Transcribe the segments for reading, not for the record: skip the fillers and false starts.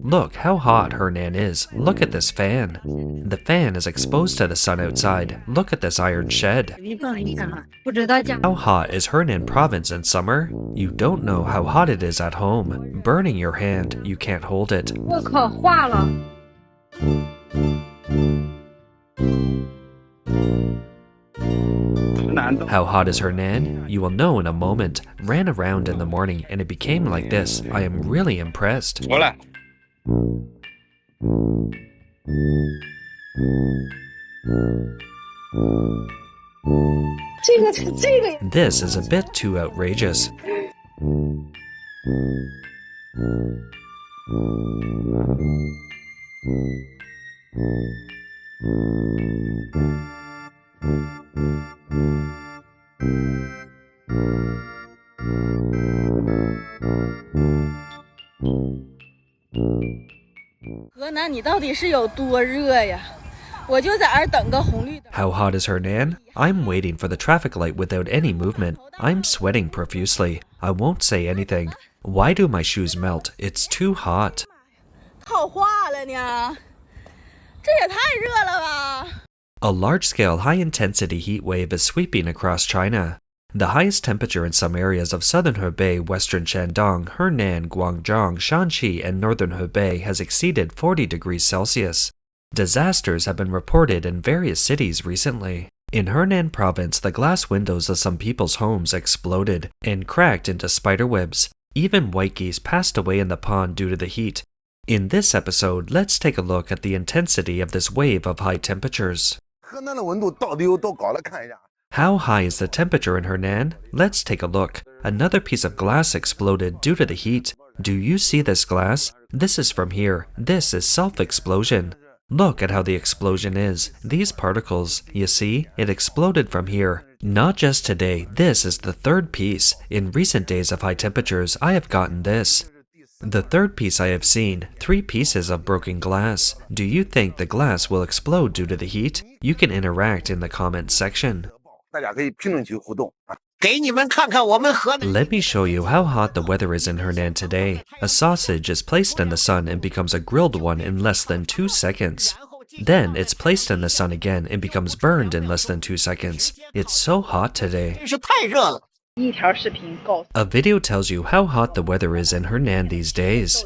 Look how hot Henan is. Look at this fan. The fan is exposed to the sun outside. Look at this iron shed. How hot is Henan Province in summer? You don't know how hot it is at home. Burning your hand, you can't hold it. How hot is Henan? You will know in a moment. Ran around in the morning and it became like this. I am really impressed. This is a bit too outrageous. How hot is Henan? I'm waiting for the traffic light without any movement. I'm sweating profusely. I won't say anything. Why do my shoes melt? It's too hot. A large-scale high-intensity heat wave is sweeping across China. The highest temperature in some areas of southern Hebei, western Shandong, Henan, Guanzhong, Shaanxi, and northern Hubei has exceeded 40 degrees Celsius. Disasters have been reported in various cities recently. In Henan Province, the glass windows of some people's homes exploded and cracked into spiderwebs. Even white geese passed away in the pond due to the heat. In this episode, let's take a look at the intensity of this wave of high temperatures. How high is the temperature in Henan? Let's take a look. Another piece of glass exploded due to the heat. Do you see this glass? This is from here. This is self-explosion. Look at how the explosion is. These particles, you see, it exploded from here. Not just today, this is the third piece. In recent days of high temperatures, I have gotten this. The third piece I have seen, 3 pieces of broken glass. Do you think the glass will explode due to the heat? You can interact in the comments section. Let me show you how hot the weather is in Henan today. A sausage is placed in the sun and becomes a grilled one in less than 2 seconds. Then it's placed in the sun again and becomes burned in less than 2 seconds. It's so hot today. A video tells you how hot the weather is in Henan these days.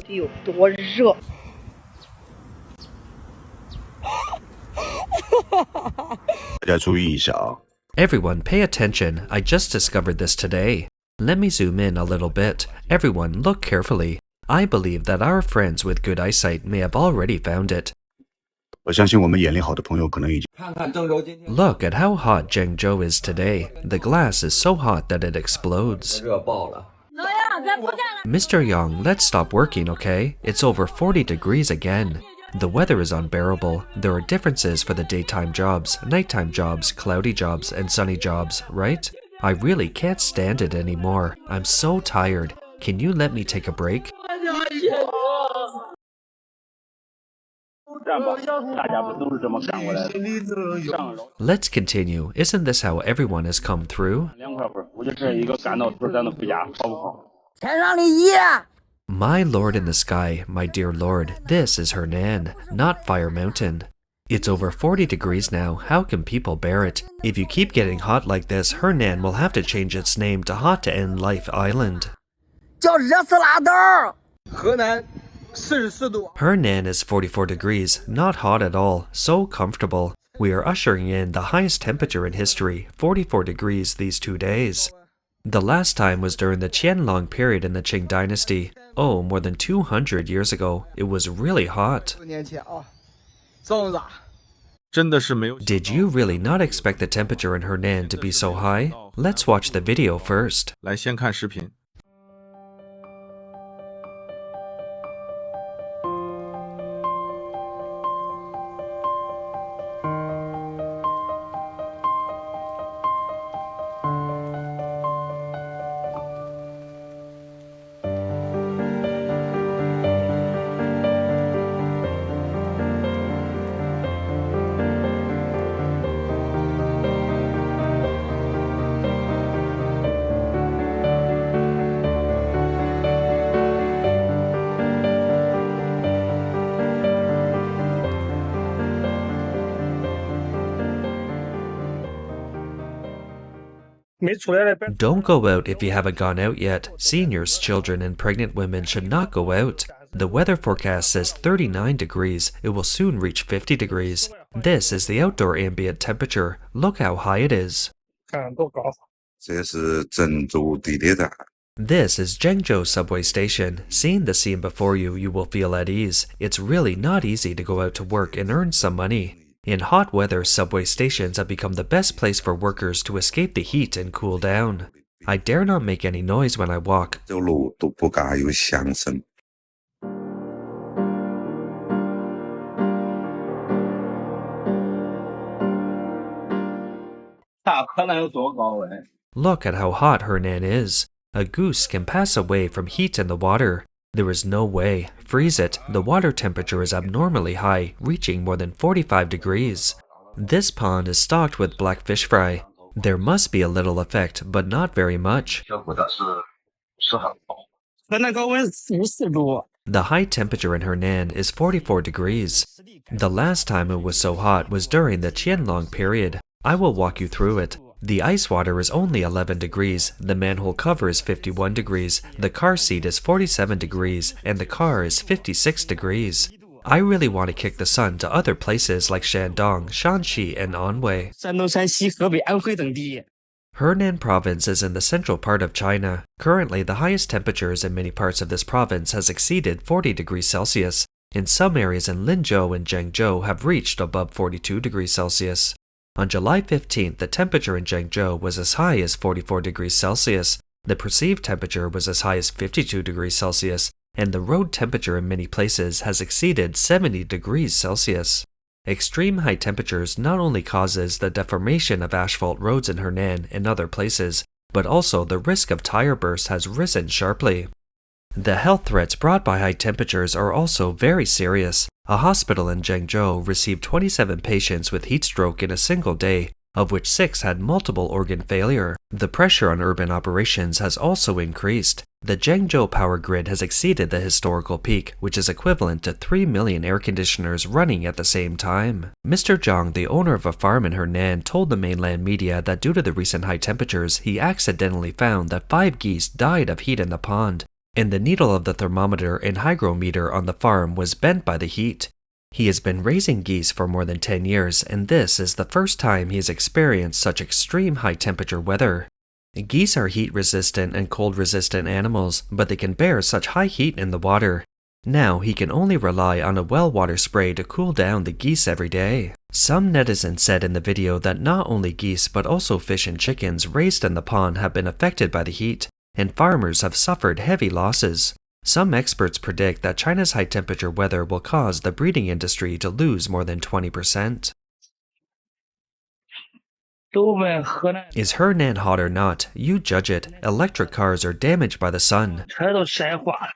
Everyone pay attention, I just discovered this today. Let me zoom in a little bit. Everyone look carefully. I believe that our friends with good eyesight may have already found it. Look at how hot Zhengzhou is today. The glass is so hot that it explodes. Mr. Yang, let's stop working, okay? It's over 40 degrees again. The weather is unbearable. There are differences for the daytime jobs, nighttime jobs, cloudy jobs, and sunny jobs, right? I really can't stand it anymore. I'm so tired. Can you let me take a break? Let's continue. Isn't this how everyone has come through? My lord in the sky, my dear lord, this is Henan, not Fire Mountain. It's over 40 degrees now. How can people bear it? If you keep getting hot like this, Henan will have to change its name to Hot to End Life Island. Henan is 44 degrees, not hot at all, so comfortable. We are ushering in the highest temperature in history, 44 degrees these 2 days. The last time was during the Qianlong period in the Qing dynasty. Oh, more than 200 years ago. It was really hot. Did you really not expect the temperature in Henan to be so high? Let's watch the video first. Don't go out if you haven't gone out yet. Seniors, children, and pregnant women should not go out. The weather forecast says 39 degrees. It will soon reach 50 degrees. This is the outdoor ambient temperature. Look how high it is. 看多高。这是郑州地铁站。 This is Zhengzhou subway station. Seeing the scene before you, you will feel at ease. It's really not easy to go out to work and earn some money. In hot weather, subway stations have become the best place for workers to escape the heat and cool down. I dare not make any noise when I walk. 走路都不敢有响声。 Look at how hot Henan is. A goose can pass away from heat in the water. There is no way. Freeze it. The water temperature is abnormally high, reaching more than 45 degrees. This pond is stocked with black fish fry. There must be a little effect, but not very much. The high temperature in Henan is 44 degrees. The last time it was so hot was during the Qianlong period. I will walk you through it. The ice water is only 11 degrees, the manhole cover is 51 degrees, the car seat is 47 degrees, and the car is 56 degrees. I really want to kick the sun to other places like Shandong, Shaanxi, and Anhui. 山东、山西、河北、安徽等地。 Henan Province is in the central part of China. Currently, the highest temperatures in many parts of this province has exceeded 40 degrees Celsius. In some areas in Linzhou and Zhengzhou have reached above 42 degrees Celsius. On July 15th, the temperature in Zhengzhou was as high as 44 degrees Celsius. The perceived temperature was as high as 52 degrees Celsius, and the road temperature in many places has exceeded 70 degrees Celsius. Extreme high temperatures not only causes the deformation of asphalt roads in Henan and other places, but also the risk of tire bursts has risen sharply. The health threats brought by high temperatures are also very serious. A hospital in Zhengzhou received 27 patients with heat stroke in a single day, of which 6 had multiple organ failure. The pressure on urban operations has also increased. The Zhengzhou power grid has exceeded the historical peak, which is equivalent to 3 million air conditioners running at the same time. Mr. Zhang, the owner of a farm in Henan, told the mainland media that due to the recent high temperatures, he accidentally found that 5 geese died of heat in the pond, and the needle of the thermometer and hygrometer on the farm was bent by the heat. He has been raising geese for more than 10 years, and this is the first time he has experienced such extreme high temperature weather. Geese are heat-resistant and cold-resistant animals, but they can bear such high heat in the water. Now he can only rely on a well water spray to cool down the geese every day. Some netizens said in the video that not only geese but also fish and chickens raised in the pond have been affected by the heat, and farmers have suffered heavy losses. Some experts predict that China's high-temperature weather will cause the breeding industry to lose more than 20%. Is Henan hot or not? You judge it. Electric cars are damaged by the sun. 全都晒化了。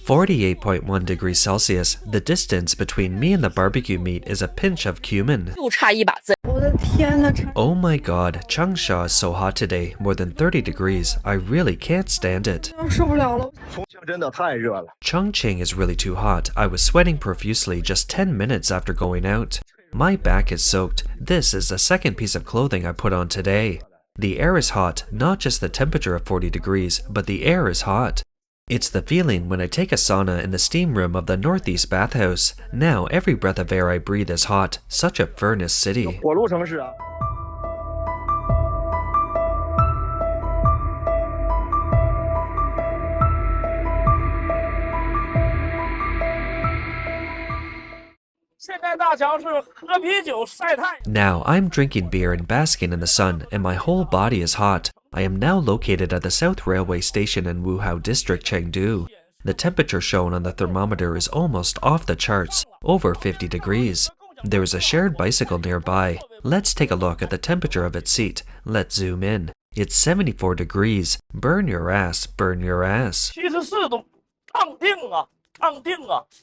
48.1 degrees Celsius. The distance between me and the barbecue meat is a pinch of cumin. Oh my god, Changsha is so hot today, more than 30 degrees. I really can't stand it. Chongqing is really too hot. I was sweating profusely just 10 minutes after going out. My back is soaked. This is the second piece of clothing I put on today. The air is hot, not just the temperature of 40 degrees, but the air is hot. It's the feeling when I take a sauna in the steam room of the northeast bathhouse. Now every breath of air I breathe is hot. Such a furnace city. Now I'm drinking beer and basking in the sun, and my whole body is hot. I am now located at the South Railway Station in Wuhao District, Chengdu. The temperature shown on the thermometer is almost off the charts, over 50 degrees. There is a shared bicycle nearby. Let's take a look at the temperature of its seat. Let's zoom in. It's 74 degrees. Burn your ass, burn your ass. 74度，烫定啊，烫定啊！ 「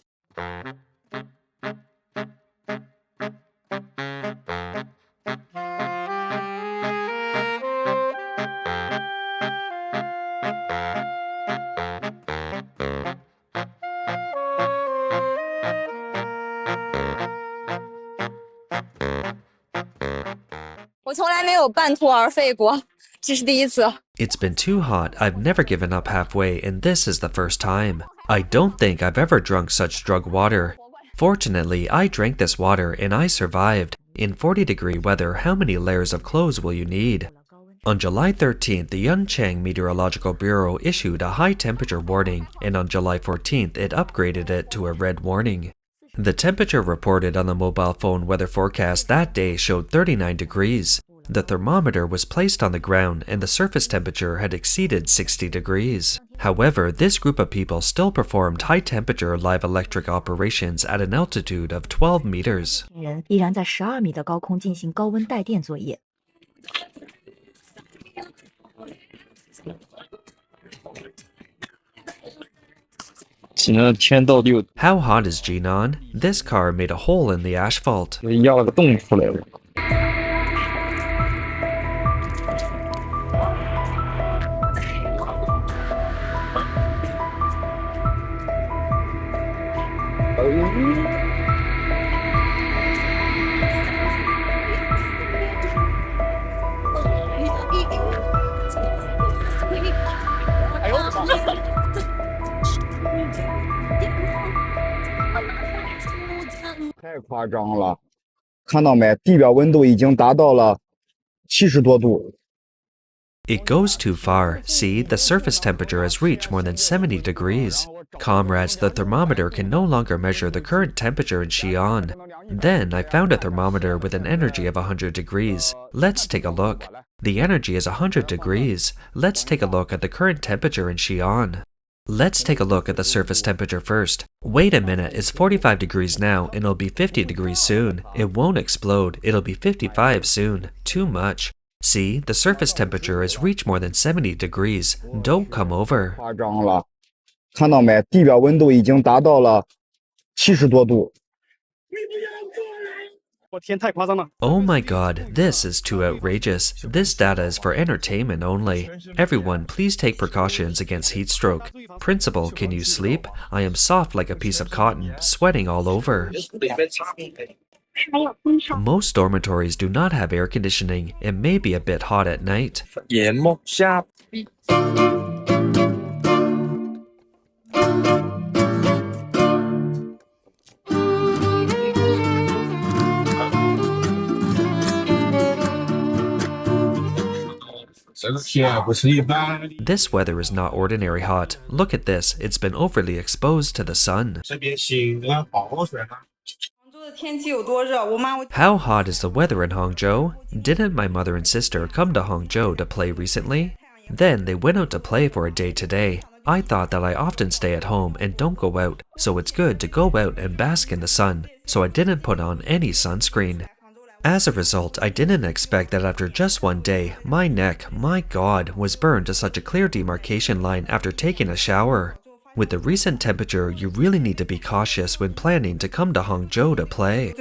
我从来没有半途而废过，这是第一次。 It's been too hot, I've never given up halfway, and this is the first time. I don't think I've ever drunk such drug water. Fortunately, I drank this water and I survived. In 40-degree weather, how many layers of clothes will you need? On July 13th, the Yuncheng Meteorological Bureau issued a high temperature warning, and on July 14th, it upgraded it to a red warning. The temperature reported on the mobile phone weather forecast that day showed 39 degrees. The thermometer was placed on the ground and the surface temperature had exceeded 60 degrees. However, this group of people still performed high-temperature live electric operations at an altitude of 12 meters. 人依然在12米的高空进行高温带电作业。 How hot is Jinan? This car made a hole in the asphalt. 压了个洞出来了。哎呦我的妈！ 太夸张了，看到没？地表温度已经达到了70多度。 It goes too far. See, the surface temperature has reached more than 70 degrees. Comrades, the thermometer can no longer measure the current temperature in Xi'an. Then I found a thermometer with an energy of 100 degrees. Let's take a look. The energy is 100 degrees. Let's take a look at the current temperature in Xi'an. Let's take a look at the surface temperature first. Wait a minute, it's 45 degrees now and it'll be 50 degrees soon. It won't explode, it'll be 55 soon. Too much. See, the surface temperature has reached more than 70 degrees. Don't come over. 夸张了，看到没？地表温度已经达到了70多度。 我天，太夸张了！ Oh my god, this is too outrageous. This data is for entertainment only. Everyone, please take precautions against heat stroke. Principal, can you sleep? I am soft like a piece of cotton, sweating all over. Most dormitories do not have air conditioning. It may be a bit hot at night. 眼目下。 This weather is not ordinary hot. Look at this, it's been overly exposed to the sun. How hot is the weather in Hangzhou? Didn't my mother and sister come to Hangzhou to play recently? Then they went out to play for a day today. I thought that I often stay at home and don't go out, so it's good to go out and bask in the sun, so I didn't put on any sunscreen. As a result, I didn't expect that after just one day, my neck, my god, was burned to such a clear demarcation line after taking a shower. With the recent temperature, you really need to be cautious when planning to come to Hangzhou to play.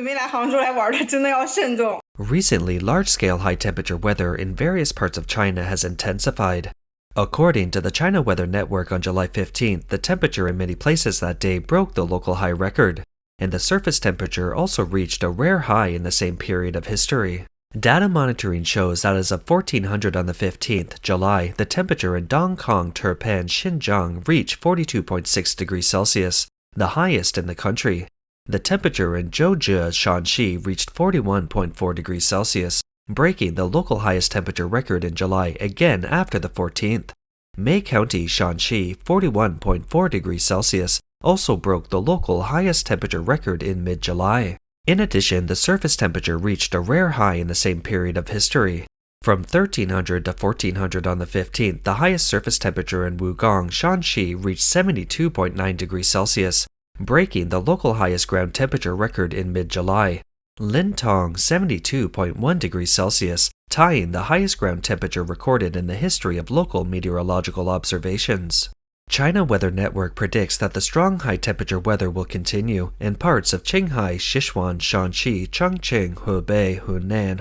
Recently, large-scale high-temperature weather in various parts of China has intensified. According to the China Weather Network on July 15th, the temperature in many places that day broke the local high record, and the surface temperature also reached a rare high in the same period of history. Data monitoring shows that as of 1400 on the 15th July, the temperature in Dongkong, Turpan, Xinjiang reached 42.6 degrees Celsius, the highest in the country. The temperature in Zhengzhou, Shaanxi reached 41.4 degrees Celsius, breaking the local highest temperature record in July again after the 14th. May County, Shaanxi, 41.4 degrees Celsius, also broke the local highest temperature record in mid-July. In addition, the surface temperature reached a rare high in the same period of history. From 1300 to 1400 on the 15th, the highest surface temperature in Wugong, Shaanxi reached 72.9 degrees Celsius, breaking the local highest ground temperature record in mid-July. Lintong, 72.1 degrees Celsius, tying the highest ground temperature recorded in the history of local meteorological observations. China Weather Network predicts that the strong high-temperature weather will continue, and parts of Qinghai, Sichuan, Shaanxi, Chongqing, Hubei, Henan,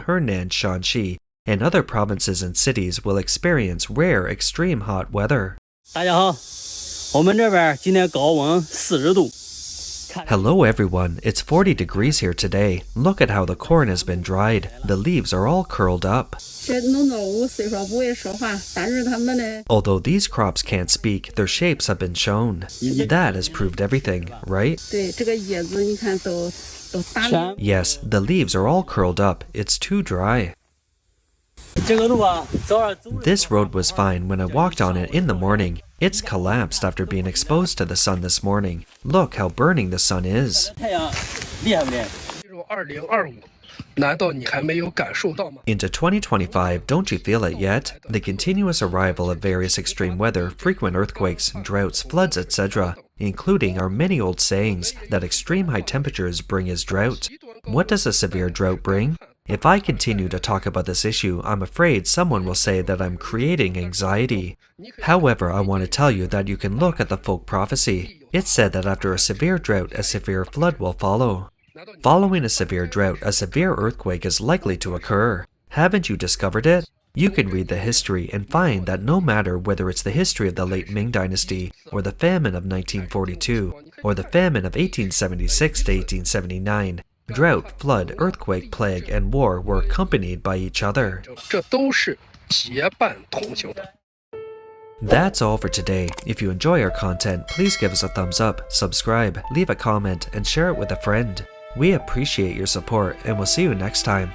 Shaanxi, and other provinces and cities will experience rare extreme hot weather. 大家好，我们这边今天高温40度， Hello everyone, it's 40 degrees here today. Look at how the corn has been dried. The leaves are all curled up. Although these crops can't speak, their shapes have been shown. That has proved everything, right? Yes, the leaves are all curled up. It's too dry. This road was fine when I walked on it in the morning. It's collapsed after being exposed to the sun this morning. Look how burning the sun is. Into 2025, don't you feel it yet? The continuous arrival of various extreme weather, frequent earthquakes, droughts, floods, etc., including our many old sayings that extreme high temperatures bring as drought. What does a severe drought bring? If I continue to talk about this issue, I'm afraid someone will say that I'm creating anxiety. However, I want to tell you that you can look at the folk prophecy. It said that after a severe drought, a severe flood will follow. Following a severe drought, a severe earthquake is likely to occur. Haven't you discovered it? You can read the history and find that no matter whether it's the history of the late Ming Dynasty, or the famine of 1942, or the famine of 1876 to 1879, drought, flood, earthquake, plague, and war were accompanied by each other. That's all for today. If you enjoy our content, please give us a thumbs up, subscribe, leave a comment, and share it with a friend. We appreciate your support, and we'll see you next time.